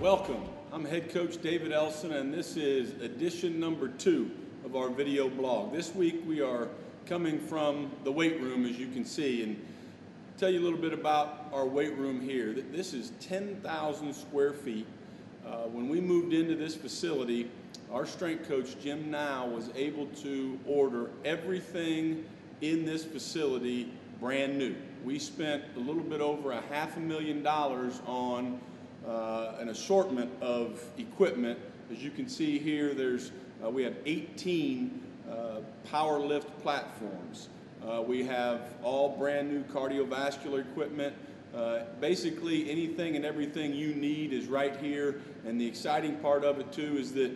Welcome. I'm head coach David Elson, and this is edition number 2 of our video blog. This week we are coming from the weight room, as you can see, and tell you a little bit about our weight room here. This is 10,000 square feet. When we moved into this facility, our strength coach Jim Now was able to order everything in this facility brand new. We spent a little bit over $500,000 on an assortment of equipment. As you can see here, we have 18 power lift platforms. We have all brand new cardiovascular equipment. Basically anything and everything you need is right here, and the exciting part of it too is that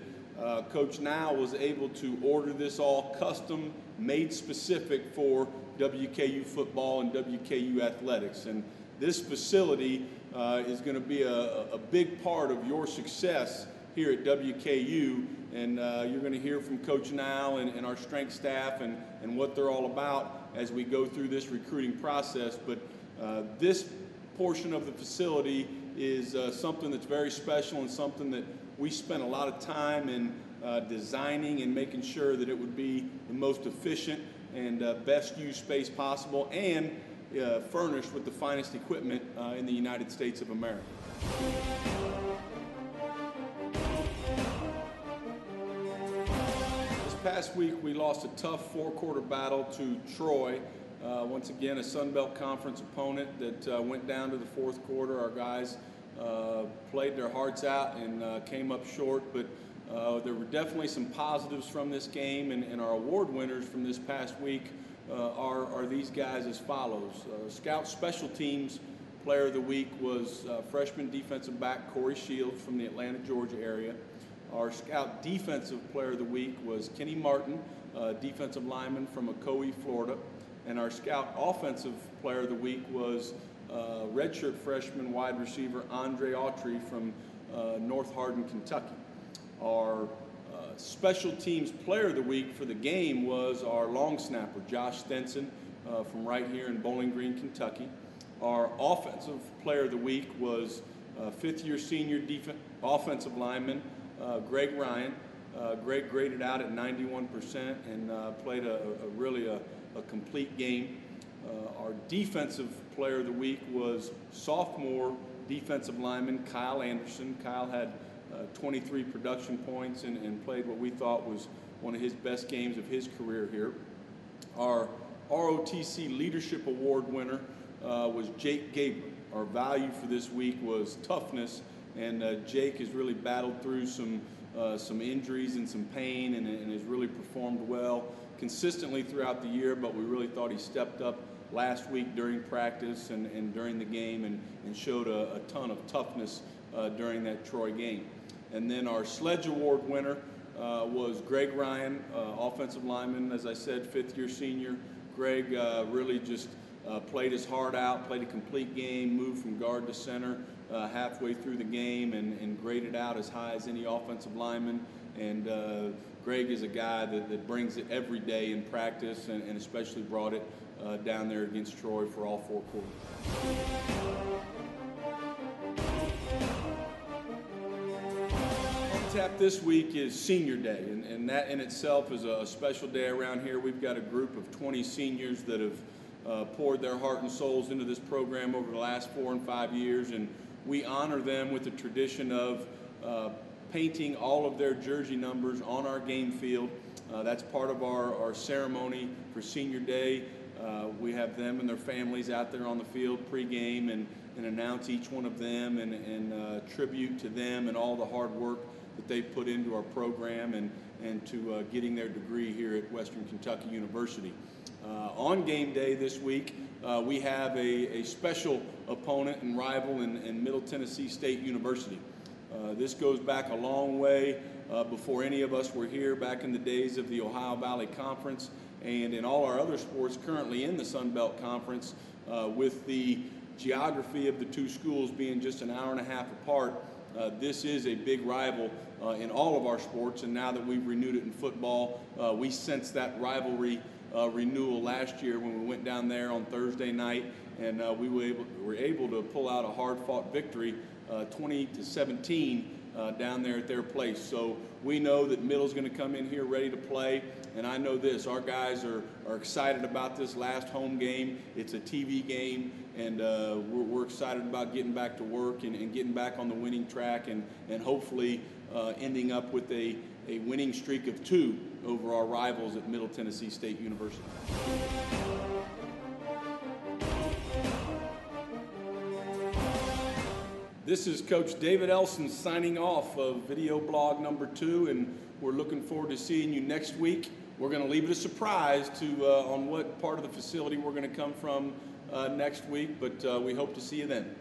Coach Now was able to order this all custom made specific for WKU football and WKU athletics, and this facility is going to be a big part of your success here at WKU, and you're going to hear from Coach Now and our strength staff and what they're all about as we go through this recruiting process. But this portion of the facility is something that's very special and something that we spent a lot of time in designing and making sure that it would be the most efficient and best used space possible, and furnished with the finest equipment in the United States of America. This past week we lost a tough 4-quarter battle to Troy. Once again, a Sun Belt Conference opponent that went down to the 4th quarter. Our guys played their hearts out and came up short, but there were definitely some positives from this game, and our award winners from this past week are these guys as follows. Scout Special Teams Player of the Week was freshman defensive back Corey Shields from the Atlanta, Georgia area. Our Scout Defensive Player of the Week was Kenny Martin, defensive lineman from Ocoee, Florida. And our Scout Offensive Player of the Week was redshirt freshman wide receiver Andre Autry from North Hardin, Kentucky. Our Special Teams Player of the Week for the game was our long snapper Josh Stenson from right here in Bowling Green, Kentucky. Our Offensive Player of the Week was 5th-year senior offensive lineman Greg Ryan. Greg graded out at 91% and played really a complete game. Our Defensive Player of the Week was sophomore defensive lineman Kyle Anderson. Kyle had 23 production points and played what we thought was one of his best games of his career here. Our ROTC Leadership Award winner was Jake Gabriel. Our value for this week was toughness, and Jake has really battled through some injuries and some pain and has really performed well consistently throughout the year, but we really thought he stepped up last week during practice and during the game and showed a ton of toughness during that Troy game. And then our Sledge Award winner was Greg Ryan, offensive lineman, as I said, 5th-year senior. Greg really just played his heart out, played a complete game, moved from guard to center halfway through the game and graded out as high as any offensive lineman. And Greg is a guy that brings it every day in practice and especially brought it down there against Troy for all 4 quarters. On tap this week is Senior Day, and that in itself is a special day around here. We've got a group of 20 seniors that have poured their heart and souls into this program over the last 4 and 5 years, and we honor them with the tradition of painting all of their jersey numbers on our game field. That's part of our ceremony for Senior Day. We have them and their families out there on the field pregame and announce each one of them and tribute to them and all the hard work that they've put into our program and to getting their degree here at Western Kentucky University. On game day this week, we have a special opponent and rival in Middle Tennessee State University. This goes back a long way before any of us were here, back in the days of the Ohio Valley Conference and in all our other sports currently in the Sun Belt Conference, with the geography of the two schools being just an hour and a half apart. This is a big rival in all of our sports, and now that we've renewed it in football, we sense that rivalry renewal last year when we went down there on Thursday night, and we were able to pull out a hard-fought victory 20-17 down there at their place. So we know that Middle's going to come in here ready to play, and I know this, our guys are excited about this last home game. It's a TV game, and we're excited about getting back to work and getting back on the winning track, and hopefully ending up with a winning streak of 2 over our rivals at Middle Tennessee State University. This is Coach David Elson signing off of video blog number 2, and we're looking forward to seeing you next week. We're going to leave it a surprise on what part of the facility we're going to come from next week, but we hope to see you then.